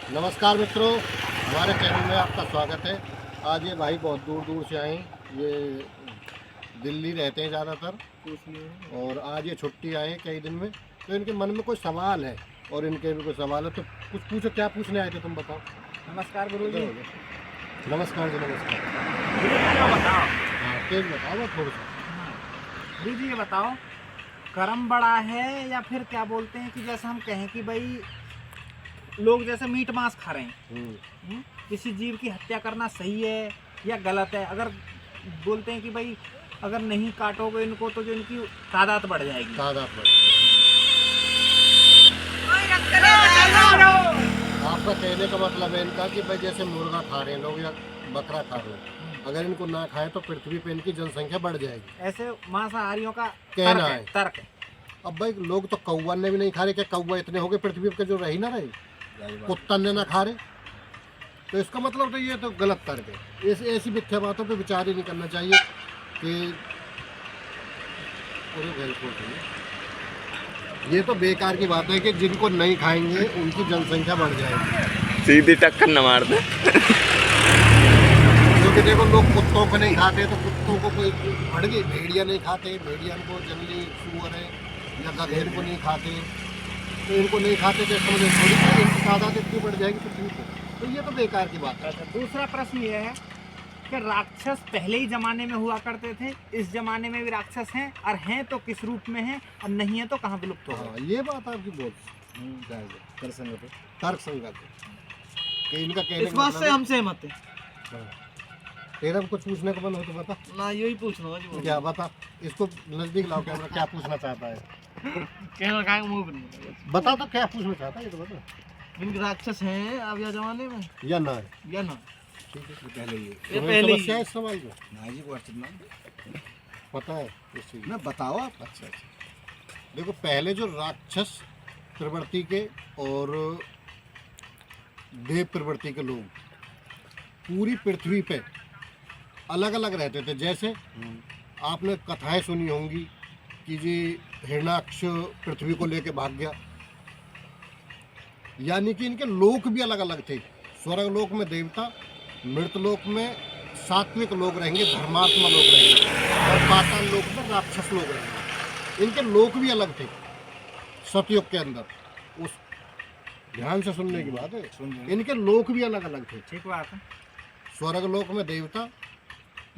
नमस्कार मित्रों, हमारे चैनल में आपका स्वागत है। आज ये भाई बहुत दूर दूर से आए, ये दिल्ली रहते हैं ज़्यादातर और आज ये छुट्टी आए कई दिन में, तो इनके मन में कोई सवाल है और इनके भी कोई सवाल है, तो कुछ पूछो। क्या पूछने आए थे तुम बताओ। नमस्कार गुरु जी। नमस्कार जी, नमस्कार। बताओ। हाँ तेज बताओ थोड़ा सा। गुरु जी ये बताओ, कर्म बड़ा है या फिर क्या बोलते हैं कि जैसे हम कहें कि भाई लोग जैसे मीट मांस खा रहे हैं, किसी जीव की हत्या करना सही है या गलत है? अगर बोलते हैं कि भाई अगर नहीं काटोगे इनको तो जो इनकी तादाद बढ़ जाएगी। आपका कहने का मतलब है इनका कि भाई जैसे मुर्गा खा रहे हैं लोग या बकरा खा रहे हैं, अगर इनको ना खाए तो पृथ्वी पे इनकी जनसंख्या बढ़ जाएगी, ऐसे मांसाहारियों का कहना है। तर्क है। अब भाई लोग तो कौवा ने भी नहीं खा रहे, क्या कौवा इतने हो गए पृथ्वी पे जो रही ना रही, कुत्ता ने ना खा रहे, तो इसका मतलब तो ये तो गलत तर्क है। ऐसी मिथ्या बातों पे विचार ही नहीं करना चाहिए कि ये तो बेकार की बात है कि जिनको नहीं खाएंगे उनकी जनसंख्या बढ़ जाएगी। सीधी टक्कर न मार दे। क्योंकि देखो लोग कुत्तों को नहीं खाते तो कुत्तों को कोई बढ़ गई, भेड़िया नहीं खाते, भेड़िया को जंगली सूअर है या गधेड़ को नहीं खाते, तो इनको नहीं खाते तो समझे थोड़ी सी इनकी तादाद इतनी बढ़ जाएगी पृथ्वी पे, तो ये तो बेकार की बात है। दूसरा प्रश्न ये है कि राक्षस पहले ही जमाने में हुआ करते थे, इस जमाने में भी राक्षस हैं, और हैं तो किस रूप में हैं, और नहीं है तो कहाँ विलुप्त हो? हाँ ये बात आपकी बहुत तर्क संगत है कि इनका कहने इस बात से हम सहमत हैं। हाँ। तेरा भी कुछ पूछने का मन हो तो बता ना, यही पूछना है। क्या बता, इसको नजदीक लाओ कैमरा, क्या पूछना चाहता है कहना का मुंह नहीं बता, तो क्या पूछना चाहता है ये तो बता। इनके राक्षस हैं अब या जमाने में या ना है? या ना? ठीक है, पहले ये ये पहले ही। समस्या है इस सवाल में ना जी क्वेश्चन ना पता है इस चीज ना बताओ आप। अच्छा। देखो पहले जो राक्षस प्रवृत्ति के और देव प्रवृत्ति के लोग पूरी पृथ्वी पे अलग अलग रहते थे। जैसे आपने कथाएं सुनी होंगी कि जी हिरणाक्ष पृथ्वी को लेके भाग गया, यानी कि इनके लोक भी अलग अलग थे। स्वर्ग लोक में देवता, मृत लोक में सात्विक लोग रहेंगे, धर्मात्मा लोग रहेंगे, और पाताल लोक में राक्षस लोग रहेंगे। इनके लोक भी अलग थे सतयुग के अंदर। उस ध्यान से सुनने की बात है, इनके लोक भी अलग अलग थे। ठीक बात है। स्वर्ग लोक में देवता,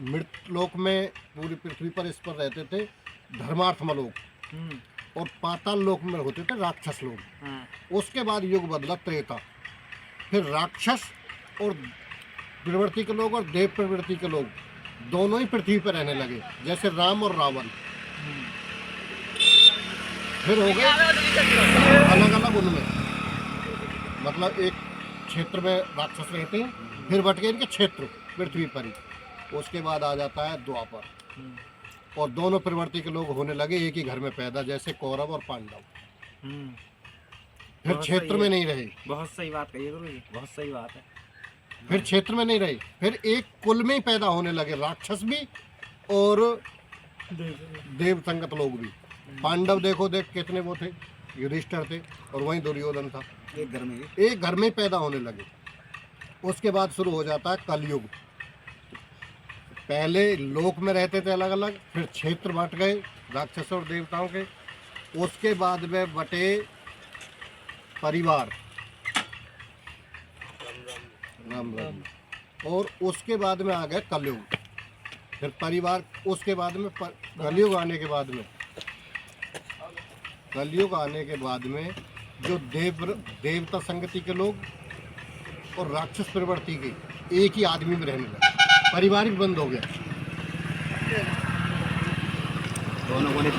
मृत लोक में पूरी पृथ्वी पर इस पर रहते थे धर्मात्मा लोग, और पाताल लोक में होते थे राक्षस लोग। उसके बाद युग बदला त्रेता, फिर राक्षस और प्रवृत्ति के लोग और देव प्रवृत्ति के लोग दोनों ही पृथ्वी पर रहने लगे, जैसे राम और रावण। फिर हो गए अलग अलग उनमें, मतलब एक क्षेत्र में राक्षस रहते हैं, फिर बट गए इनके क्षेत्र पृथ्वी पर ही। उसके बाद आ जाता है द्वापर, और दोनों प्रवृत्ति के लोग होने लगे एक ही घर में पैदा, जैसे कौरव और पांडव। फिर क्षेत्र में नहीं रहे। बहुत सही बात कही गुरु जी, बहुत सही बात है। फिर क्षेत्र में नहीं रहे, फिर एक कुल में ही पैदा होने लगे, राक्षस भी और देव संगत लोग भी। पांडव देखो देख कितने वो थे, युधिष्ठिर थे और वहीं दुर्योधन था। एक घर में एक घर में ही पैदा होने लगे। उसके बाद शुरू हो जाता है कलयुग। पहले लोक में रहते थे अलग अलग, फिर क्षेत्र बट गए राक्षस और देवताओं के। उसके बाद में बटे परिवार, राम राम, और उसके बाद में आ गए कलयुग। फिर परिवार, उसके बाद में कलयुग आने के बाद में, कलयुग आने के बाद में जो देवता संगति के लोग और राक्षस प्रवृत्ति के एक ही आदमी में रहने लगे, परिवार भी बंद हो गया। दोनों को नहीं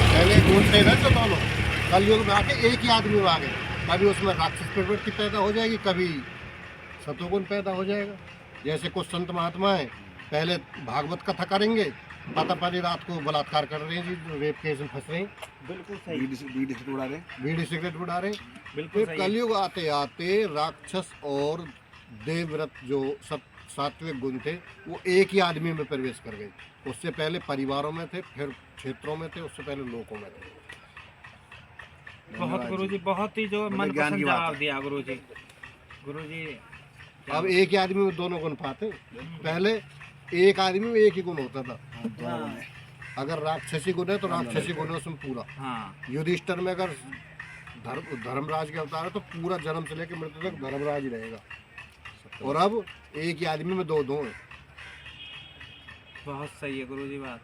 पहले ढूंढते ना जो दोनों, कलयुग में आके एक ही आदमी में आ गए। कभी उसमें राक्षस प्रवृत्ति पैदा हो जाएगी, कभी सतोगुण पैदा हो जाएगा। जैसे कुछ संत महात्माएं पहले भागवत कथा करेंगे, पता पड़ी रात को बलात्कार कर रहे हैं जी, रेप केस में फंस रहे हैं, बिल्कुल सही, बीड़ी सिगरेट उड़ा रहे हैं, बीड़ी सिगरेट उड़ा रहे हैं। बिल्कुल फिर कलयुग आते आते राक्षस और देवव्रत जो सब सात्विक गुण थे वो एक ही आदमी में प्रवेश कर गए। उससे पहले परिवारों में थे, फिर क्षेत्रों में थे, उससे पहले लोकों में थे। बहुत गुरुजी, बहुत ही जो मतलब मन ज्ञान पसंद की बात जवाब है। दिया गुरुजी। गुरुजी अब एक ही आदमी में दोनों गुण पाते। पहले एक आदमी में एक ही गुण होता था। दोनों गुण है। अगर राक्षसी गुण है तो राक्षसी गुण है उसमें पूरा। हाँ युधिष्ठिर में अगर धर्मराज के अवतार है तो पूरा जन्म से लेकर मृत्यु तक धर्मराज ही रहेगा। और अब एक ही आदमी में दो दो है। बहुत सही है गुरुजी बात।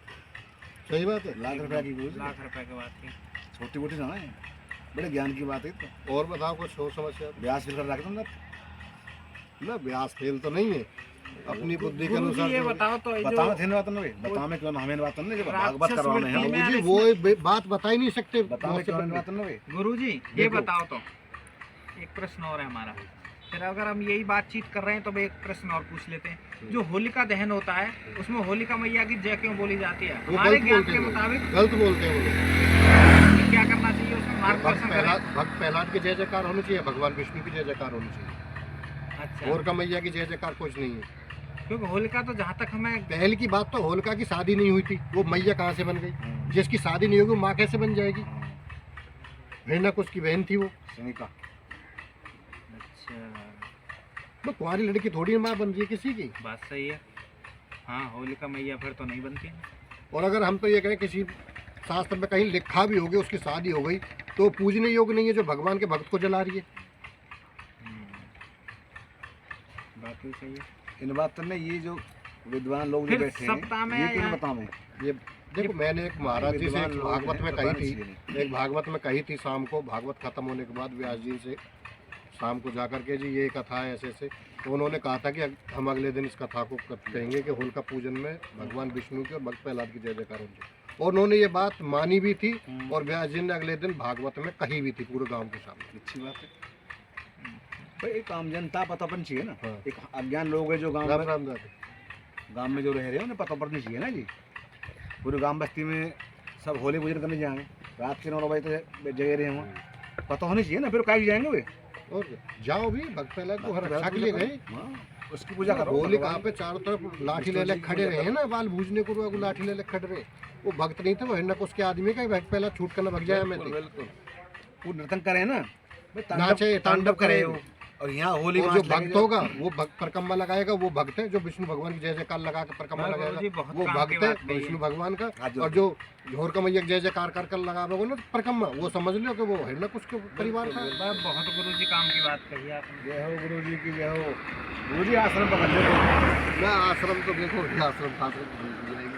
सही बात है। लाख रुपया की गुरु लाख रुपए की बात की। छोटी मोटी ना है, बड़े ज्ञान की बात है। तो और बताओ कुछ हो समस्या? ब्याज फिर कर रखे तुम ना ब्यास फेल तो नहीं है, अपनी बुद्धि के अनुसार। गुरुजी ये जो- बताओ तो ये बताओ जो थे बात ना, बताओ में क्यों हमें बात नहीं, जब भागवत राक्षस करवाने वृत्ति हैं में- जी वो बात बता ही नहीं सकते। बताओ में क्यों बात ना। गुरुजी ये देखो। बताओ तो, एक प्रश्न और है हमारा। फिर अगर हम यही बातचीत कर रहे हैं तो एक प्रश्न और पूछ लेते हैं। जो होलिका दहन होता है उसमें होलिका मैया की जय क्यों बोली जाती है? वो हमारे गलत ज्ञान बोलते के हैं, मुताबिक गलत बोलते हैं वो लोग। क्या करना चाहिए उसमें मार्गदर्शन करें। भक्त प्रहलाद की जय जयकार होनी चाहिए, भगवान विष्णु की जय जयकार होनी चाहिए। अच्छा, और का मैया की जय जयकार कुछ नहीं है। क्योंकि होलिका तो जहाँ तक हमें पहले की बात तो होलिका की शादी नहीं हुई थी, वो मैया कहाँ से बन गई? जिसकी शादी नहीं होगी वो माँ कैसे बन जाएगी? हिरण्यकुश की बहन थी वो। सैनिका अच्छा वो कुंवारी लड़की थोड़ी माँ बन रही है किसी की। बात सही है। हाँ होलिका मैया फिर तो नहीं बनती। और अगर हम तो ये कहें किसी शास्त्र में कहीं लिखा भी होगा उसकी शादी हो गई तो पूजने योग्य नहीं है जो भगवान के भक्त को जला रही है। बात भी सही है। इन बात तो नहीं, ये जो विद्वान लोग जो फिर बैठे सप्ताह में हैं ये क्यों या- बताओ मैं। ये देखो मैंने एक महाराज जी से विद्वान एक लोग भागवत हैं, में बताना कही चाहिए थी, एक भागवत में कही थी शाम को, भागवत खत्म होने के बाद व्यास जी से शाम को जाकर के जी ये कथा है ऐसे ऐसे, तो उन्होंने कहा था कि हम अगले दिन इस कथा को कहेंगे कि होलिका पूजन में भगवान विष्णु की और भक्त प्रहलाद की जय जयकार होनी चाहिए। और उन्होंने ये बात मानी भी थी और व्यास जी ने अगले दिन भागवत में कही भी थी पूरे गांव के सामने। अच्छी बात है भाई, एक आम जनता पता पड़नी चाहिए ना। हाँ। एक अज्ञान लोग है जो राम गांव राम दादा। में जो रह रहे हैं उन्हें पता पड़नी चाहिए ना जी। पूरे गांव बस्ती में सब होली पूजन करने जाएंगे, रात के 9 बजे तक जगह रहे हों, पता होनी चाहिए ना। फिर काहे जाएंगे वे? और जाओ भी भक्त प्रहलाद को हर रक्षा के लिए गए। हाँ, उसकी पूजा करो। होली कहाँ पे चारों तरफ लाठी ले ले खड़े रहे हैं ना, बाल भूजने को वो लाठी ले ले खड़े रहे। वो भक्त नहीं थे, वो हिरण्यकुश के आदमी का भक्त पहला छूट करना भग जाए। मैं बिल्कुल वो नर्तन करे ना, नाचे, तांडव करे। और यहाँ होली और जो मार्च भक्त लगेगा। होगा वो भक्त परिक्रमा लगाएगा, वो भक्त है जो विष्णु भगवान की जय जयकार लगा के परिक्रमा हाँ, गुरुजी, लगाएगा, बहुत वो काम की भक्त है बात कही है। विष्णु भगवान का। हाथ जोड़ और जो झोर का मैया की जय जयकार कर कर लगाओगे ना परिक्रमा, वो समझ लो कि वो हिरण्यकुश के परिवार का है। बहुत गुरुजी काम की बात कही आपने। जय हो गुरु जी की, जय हो गुरु जी। आश्रम पकड़ लो। ना आश्रम तो देखो ये आश्रम जाएगी।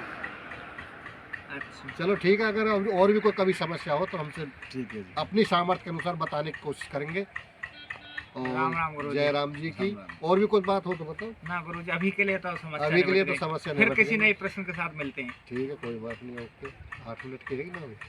अच्छा चलो ठीक है, अगर और भी कोई कभी समस्या हो तो हमसे ठीक है जी। अपनी सामर्थ्य के अनुसार बताने की कोशिश करेंगे। और राम राम गुरुजी। जय राम जी की। राम राम। और भी कोई बात हो तो बताओ। ना गुरुजी अभी के लिए तो समस्या अभी के लिए निपट तो गई। समस्या फिर निपट किसी गई। नए प्रश्न के साथ मिलते हैं। ठीक है कोई बात नहीं। ओके 8 मिनट की रहेगी ना अभी।